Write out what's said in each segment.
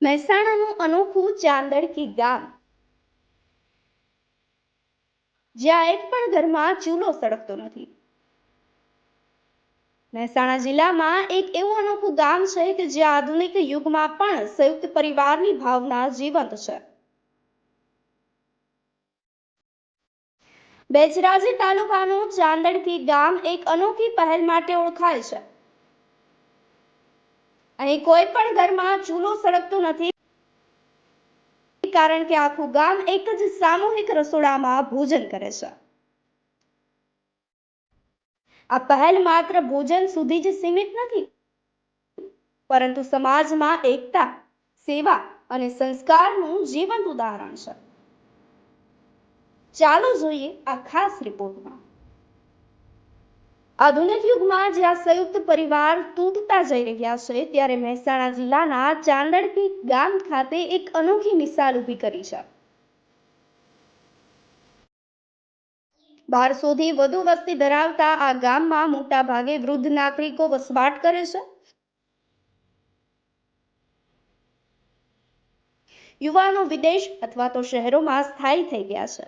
મહેસાણાનું અનોખું ચાંદડકી ગામ, જ્યાં એક પણ ઘરમાં ચૂલો સળગતો નથી. મહેસાણા જિલ્લામાં એક એવું અનોખું ગામ છે કે જ્યાં આધુનિક યુગમાં પણ સંયુક્ત પરિવારની ભાવના જીવંત છે. બેચરાજી તાલુકાનું ચાંદડકી ગામ એક અનોખી પહેલ માટે ઓળખાય છે. અહીં કોઈ પણ ઘરમાં ચૂલો સળગતો નથી, કારણ કે આખું ગામ એક જ સામૂહિક રસોડામાં ભોજન કરે છે. આ પહેલ માત્ર ભોજન સુધી જ સીમિત નથી, પરંતુ સમાજમાં એકતા, સેવા અને સંસ્કારનું જીવંત ઉદાહરણ છે. ચાલો જોઈએ આ ખાસ રિપોર્ટમાં. આધુનિક યુગમાં જ્યાં સંયુક્ત પરિવાર તૂટતા જઈ રહ્યા છે, ત્યારે મહેસાણા જિલ્લાના ચાંદડકી ગામ ખાતે એક અનોખી મિસાલ ઊભી કરી છે. 1200થી વધુ વસ્તી ધરાવતા આ ગામમાં મોટા ભાગે વૃદ્ધ નાગરિકો વસવાટ કરે છે. યુવાનો વિદેશ અથવા તો શહેરોમાં સ્થાયી થઈ ગયા છે.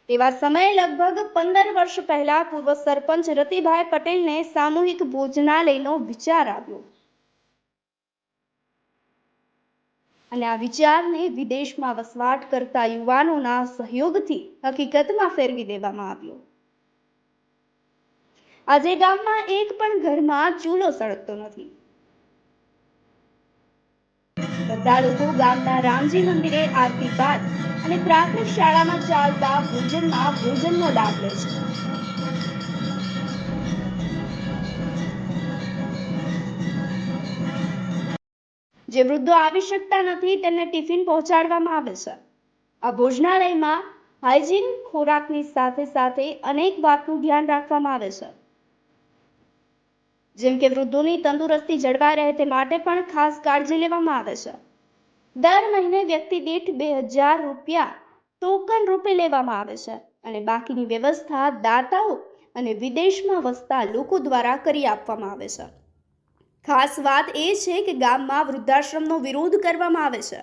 તેવા સમયે લગભગ 15 વર્ષ પહેલા પૂર્વ સરપંચ રતિભાઈ પટેલને સામૂહિક ભોજનાલયનો વિચાર આવ્યો, અને આ વિચારને વિદેશમાં વસવાટ કરતા યુવાનોના સહયોગથી હકીકતમાં ફેરવી દેવામાં આવ્યો. આજે ગામમાં એક પણ ઘરમાં ચૂલો સળગતો નથી. બધા લોકો ગામના રામજી મંદિરે આરતી બાદ અને પ્રાથમિક શાળામાં ચાલતા ભોજનનો લાભ લે છે. જે વૃદ્ધો આવી શકતા નથી, તેમને ટિફિન પહોંચાડવામાં આવે છે. આ ભોજનાલયમાં હાઇજીન ખોરાકની સાથે સાથે અનેક વાતનું ધ્યાન રાખવામાં આવે છે, જેમ કે વૃદ્ધોની તંદુરસ્તી જળવાઈ રહે તે માટે પણ ખાસ કાળજી લેવામાં આવે છે. દર મહિને વ્યક્તિ દીઠ 2000 રૂપિયા ટોકન રૂપે લેવામાં આવે છે, અને બાકીની વ્યવસ્થા દાતાઓ અને વિદેશમાં વસતા લોકો દ્વારા કરી આપવામાં આવે છે. ખાસ વાત એ છે કે ગામમાં વૃદ્ધાશ્રમનો વિરોધ કરવામાં આવે છે,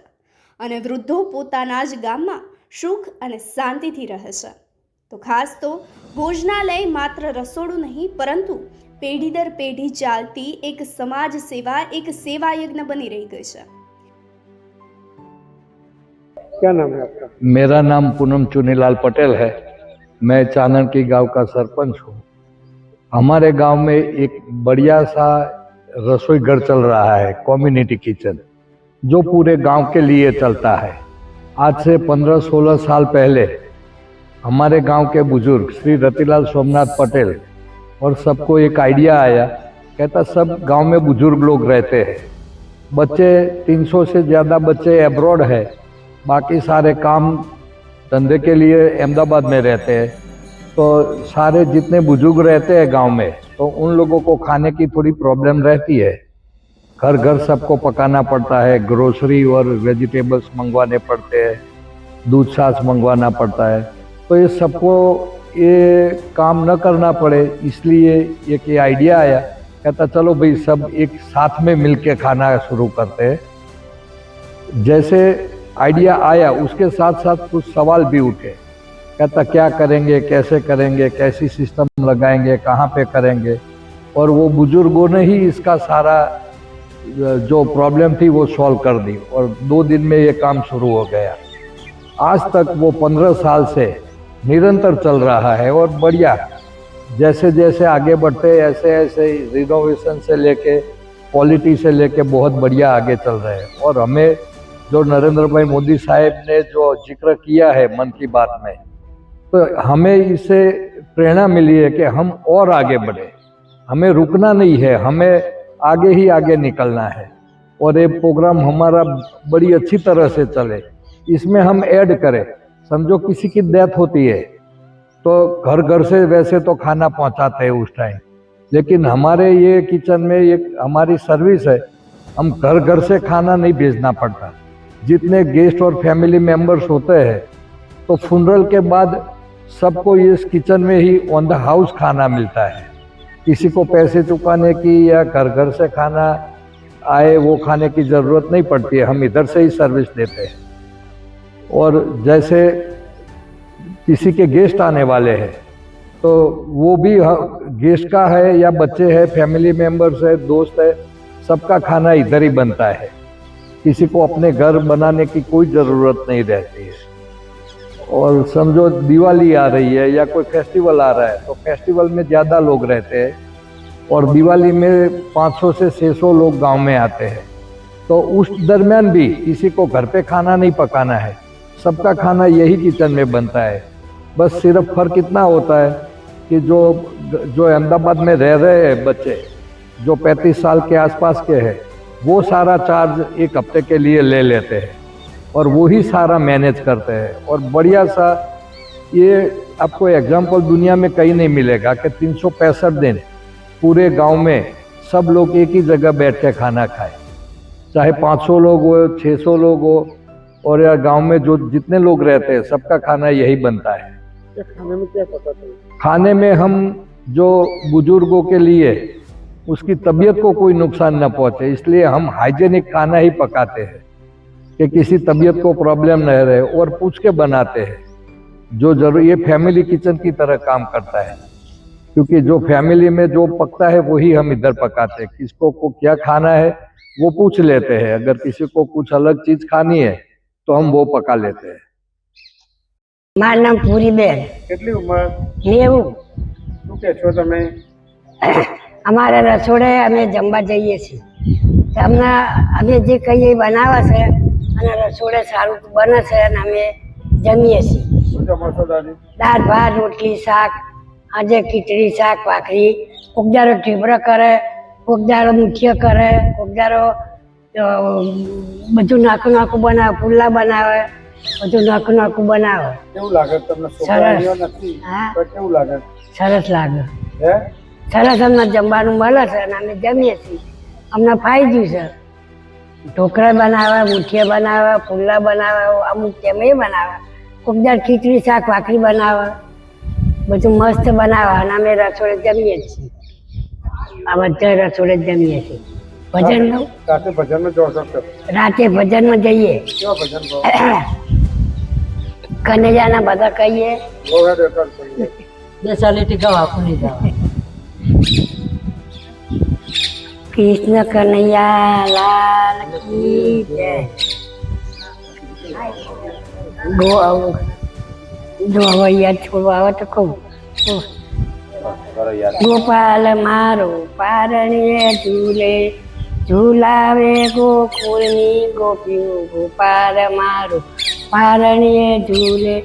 અને વૃદ્ધો પોતાના જ ગામમાં સુખ અને શાંતિથી રહે છે. તો ખાસ તો ભોજનાલય માત્ર રસોડું નહીં, પરંતુ પેઢી દર પેઢી ચાલતી એક સમાજ સેવા, એક સેવા यज्ञ बनी रही गई है। क्या नाम है आपका? मेरा नाम पूनम चुनीलाल पटेल है। मैं चांदड़की गांव का सरपंच हूँ। हमारे गांव में एक बढ़िया सा रसोई घर चल रहा है, कम्युनिटी किचन, जो पूरे गांव के लिए चलता है। आज से 15-16 साल पहले हमारे गांव के बुजुर्ग श्री रतिलाल सोमनाथ पटेल और सबको एक आइडिया आया, कहता सब गांव में बुजुर्ग लोग रहते हैं, बच्चे 300 से ज़्यादा बच्चे एब्रॉड है, बाकी सारे काम धंधे के लिए अहमदाबाद में रहते हैं, तो सारे जितने बुजुर्ग रहते हैं गांव में, तो उन लोगों को खाने की थोड़ी प्रॉब्लम रहती है। घर घर सबको पकाना पड़ता है, ग्रोसरी और वेजिटेबल्स मंगवाने पड़ते हैं, दूध छाछ मंगवाना पड़ता है। तो ये सबको ये काम न करना पड़े, इसलिए एक ये आइडिया आया, कहता चलो भाई सब एक साथ में मिलके खाना शुरू करते हैं। जैसे आइडिया आया उसके साथ साथ कुछ सवाल भी उठे, कहता क्या करेंगे, कैसे करेंगे, कैसी सिस्टम लगाएंगे, कहाँ पे करेंगे। और वो बुजुर्गों ने ही इसका सारा जो प्रॉब्लम थी वो सॉल्व कर दी, और 2 दिन में ये काम शुरू हो गया। आज तक वो 15 साल से निरंतर चल रहा है, और बढ़िया जैसे जैसे आगे बढ़ते ऐसे ऐसे रिनोवेशन से लेके क्वालिटी से लेके बहुत बढ़िया आगे चल रहे हैं। और हमें जो नरेंद्र भाई मोदी साहब ने जो जिक्र किया है मन की बात में, तो हमें इससे प्रेरणा मिली है कि हम और आगे बढ़े, हमें रुकना नहीं है, हमें आगे ही आगे निकलना है। और ये प्रोग्राम हमारा बड़ी अच्छी तरह से चले, इसमें हम ऐड करें। समझो किसी की डेथ होती है तो घर घर से वैसे तो खाना पहुंचाते हैं उस टाइम, लेकिन हमारे ये किचन में एक हमारी सर्विस है, हम घर घर से खाना नहीं भेजना पड़ता। जितने गेस्ट और फैमिली मेंबर्स होते हैं, तो फुनरल के बाद सबको इस किचन में ही ऑन द हाउस खाना मिलता है। किसी को पैसे चुकाने की या घर घर से खाना आए वो खाने की ज़रूरत नहीं पड़ती है, हम इधर से ही सर्विस देते हैं। और जैसे किसी के गेस्ट आने वाले हैं तो वो भी गेस्ट का है या बच्चे हैं, फैमिली मेम्बर्स है, दोस्त है, सबका खाना इधर ही बनता है। किसी को अपने घर बनाने की कोई ज़रूरत नहीं रहती है। और समझो दिवाली आ रही है या कोई फेस्टिवल आ रहा है तो फेस्टिवल में ज़्यादा लोग रहते हैं और दिवाली में 500 से 600 लोग गांव में आते हैं। तो उस दरमियान भी किसी को घर पे खाना नहीं पकाना है, सबका खाना यही किचन में बनता है। बस सिर्फ फर्क इतना होता है कि जो अहमदाबाद में रह रहे हैं बच्चे, जो 35 साल के आसपास के हैं, वो सारा चार्ज एक हफ्ते के लिए ले लेते हैं और वही सारा मैनेज करते हैं। और बढ़िया सा ये आपको एग्जाम्पल दुनिया में कहीं नहीं मिलेगा कि 365 दिन पूरे गांव में सब लोग एक ही जगह बैठ के खाना खाए, चाहे 500 लोग हो, 600 लोग हो, और या गांव में जो जितने लोग रहते हैं सबका खाना यही बनता है। खाने में क्या पता चला? खाने में हम जो बुजुर्गों के लिए उसकी तबीयत को कोई नुकसान न पहुंचे, इसलिए हम हाइजेनिक खाना ही पकाते हैं कि किसी तबीयत को प्रॉब्लम न रहे, और पूछ के बनाते हैं जो जरूर। ये फैमिली किचन की तरह काम करता है, क्योंकि जो फैमिली में जो पकता है वही हम इधर पकाते हैं। किसको को क्या खाना है वो पूछ लेते हैं, अगर किसी को कुछ अलग चीज खानी है तो हम वो पका लेते हैं। મારું નામ પૂરીબેન કેટલી ઉંમર? 90। શું કે છો તમે? અમારા રસોડે અમે જમવા જઈએ છીએ તો અમે જે કહીએ એ બનાવે છે અને રસોડે સારું બને છે અને અમે જમીએ છીએ। શું જમો છો દાદી? દાળ ભાત રોટલી શાક, આજે ખીચડી શાક ભાખરી, કોક દાડો ઢેબરા કરે, કોક દાડો મુઠિયા કરે, કોક દાડો બધું નાખું નાખું બનાવે, પુલ્લા બનાવે, બધું નાખું નાખું બનાવે। કેવું લાગે તમને? સરસ। છોકરાઓ નથી હા। તો કેવું લાગે? સરસ લાગે, હે? સરસ અમને જમવાનું મળે છે અને અમે જમીએ છીએ। અમને ફાયદું છે। ઢોકળા બનાવે, મુઠિયા બનાવે, પુલ્લા બનાવે, અમુક તેમ એ બનાવે, કોક દાડ ખીચડી શાક ભાખરી બનાવે, બધું મસ્ત બનાવે અને અમે રસોડે જમીએ છીએ। આ બધા રસોડે જમીએ છીએ। ભજન ગાઉં, રાતે ભજનમાં જો છો? રાતે ભજનમાં જઈએ, કેવા ભજન ગાઓ? કનૈયાના બધા કહીએ। ગોળા રેકોર્ડ કરીએ। બેસાલી ગાવા આપણી ગાવા। કૃષ્ણ કનૈયા લાલ કી જય। જો હવે યાદ છોડવા આવે તો કહું। ગોપાલ મારો પારણીએ ઝૂલે, ઝૂલાવે ગોકુળની ગોપીઓ। ગોપાલ મારો પારણીએ ઝૂલે,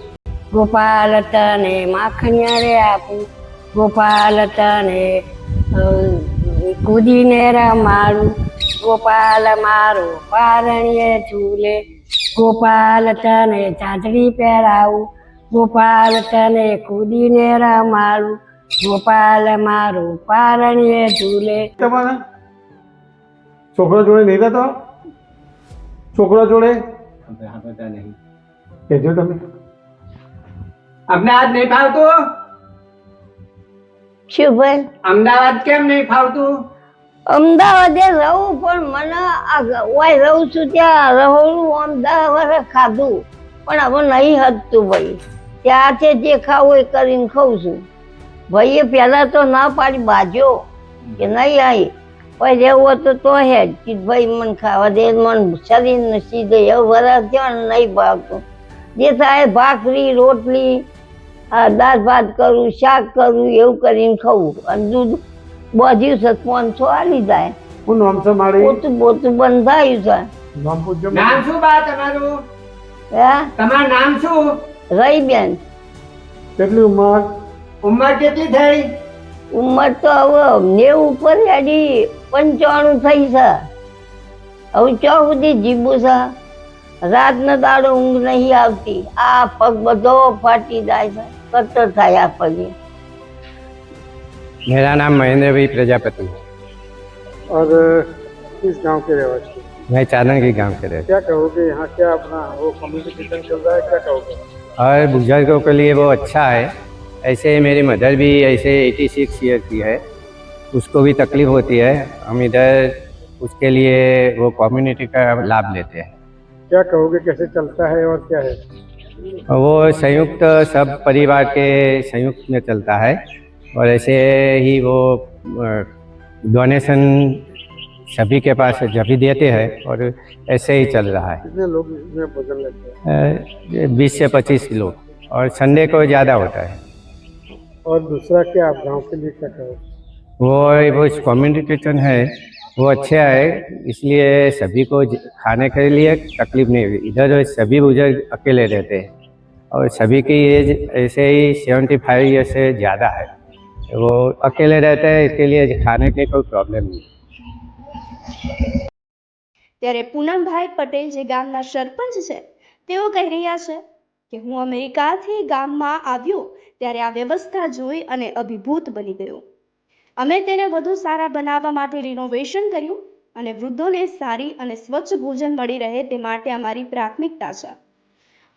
ગોપાલ તને માખણિયા રે આપું, ગોપાલ તને કૂદીને રમાડું। ગોપાલ મારો પારણીએ ઝૂલે, ગોપાલ તને ચાંદડી પહેરાવું, ગોપાલ તને કૂદીને રમાડું। ગોપાલ મારો પારણીએ ઝૂલે। તમારા છોકરા જોડે નહીં રહેતો? છોકરા જોડે કહેજો તમે। અમને આજ નહીં ફાવતું? શું ભાઈ? અમદાવાદ કેમ નહીં ફાવતું? અમદાવાદે રહું પણ મને ઓય રહું છું ત્યાં રહોડું આમ 10 વર્ષ ખાધું પણ હવે નહીં હદતું ભાઈ। ત્યાં છે જે ખાવું એ કરીને ખાઉં છું ભાઈએ। પહેલા તો ના પાડી બાજ્યો કે નહીં આવી, પછી રહેવું હતું તો હે જ ભાઈ મને ખાવા દે, મને શરીરને સીધે એવું વરસ થયો ને નહીં ભાવતું। જે થાય ભાખરી રોટલી દાળ ભાત કરું, શાક કરું, એવું કરીને ખાવું અને દૂધ બધું છે 500 આલી જાય। શું નામ છે મારી? પોતું પોતું બંધાયું છે। નામ પૂછજો। નામ શું બા તમારું? હે તમારું નામ શું? રહી બેન। કેટલી ઉંમર? ઉંમર કેટલી થઈ? ઉંમર તો હવે 90 ઉપર હેડી 95 થઈ છે। હવે ચો સુધી જીવું છે, રાતનો દાડો ઊંઘ નહીં આવતી। આ પગ બધો ફાટી જાય છે, કટ્ટર થાય આ પગે। मेरा नाम महेंद्र भाई प्रजापति है। और किस गांव के रहवासी? मैं चादन के गांव के रहते क्या कहोगे यहाँ क्या अपना वो कम्युनिटी किचन चल रहा है, क्या कहोगे? और बुजुर्गों के लिए वो अच्छा है। ऐसे मेरी मदर भी ऐसे 86 ईयर की है, उसको भी तकलीफ होती है। हम इधर उसके लिए वो कम्युनिटी का लाभ लेते हैं। क्या कहोगे कैसे चलता है और क्या है? वो संयुक्त सब परिवार के संयुक्त में चलता है और ऐसे ही वो डोनेशन सभी के पास जब भी देते हैं और ऐसे ही चल रहा है। कितने लोग इसमें भोजन लेते हैं? 20 से 25 किलो और संडे को ज़्यादा होता है। और दूसरा क्या आप गांव के लिए क्या कहोगे? वो कम्युनिटी किचन है वो अच्छा है, इसलिए सभी को खाने के लिए तकलीफ नहीं हुई। इधर सभी बुजुर्ग अकेले रहते हैं और सभी की एज ऐसे ही 75 ईयर से ज़्यादा है, वो अकेले रहते हैं, इसके लिए खाने की कोई प्रॉब्लम नहीं। ત્યારે પૂનમભાઈ પટેલ જે ગામના સરપંચ છે તેઓ કહી રહ્યા છે કે હું અમેરિકાથી ગામમાં આવ્યો ત્યારે આ વ્યવસ્થા જોઈ અને અભિભૂત બની ગયો. અમે તેને વધુ સારા બનાવવા માટે રિનોવેશન કર્યું અને વૃદ્ધોને સારી અને સ્વચ્છ ભોજન મળી રહે તે માટે અમારી પ્રાથમિકતા છે.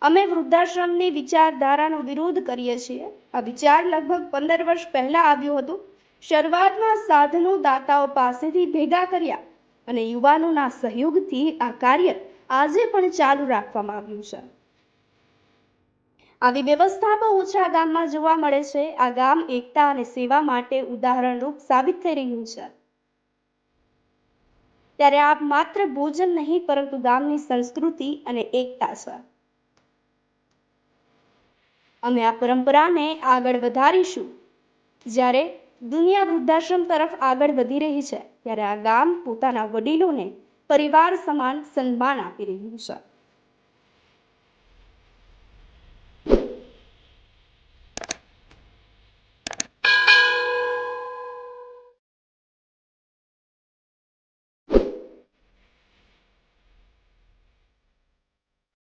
અમે વૃદ્ધાશ્રમની વિચારધારાનો વિરોધ કરીએ છીએ. આ વિચાર લગભગ 15 વર્ષ પહેલા આવ્યો હતો. શરૂઆતમાં સાધનો દાતાઓ પાસેથી ભેગા કર્યા અને યુવાનોના સહયોગથી આ કાર્ય આજે પણ ચાલુ રાખવામાં આવ્યું છે. આવી વ્યવસ્થા બહુ ઓછા ગામમાં જોવા મળે છે. આ ગામ એકતા અને સેવા માટે ઉદાહરણરૂપ સાબિત થઈ રહ્યું છે. ત્યારે આ માત્ર ભોજન નહીં પરંતુ ગામની સંસ્કૃતિ અને એકતા છે. અમે આ પરંપરાને આગળ વધારીશું. જ્યારે દુનિયા વૃદ્ધાશ્રમ તરફ આગળ વધી રહી છે ત્યારે આ ગામ પોતાના વડીલોને પરિવાર સમાન સન્માન આપી રહ્યું છે.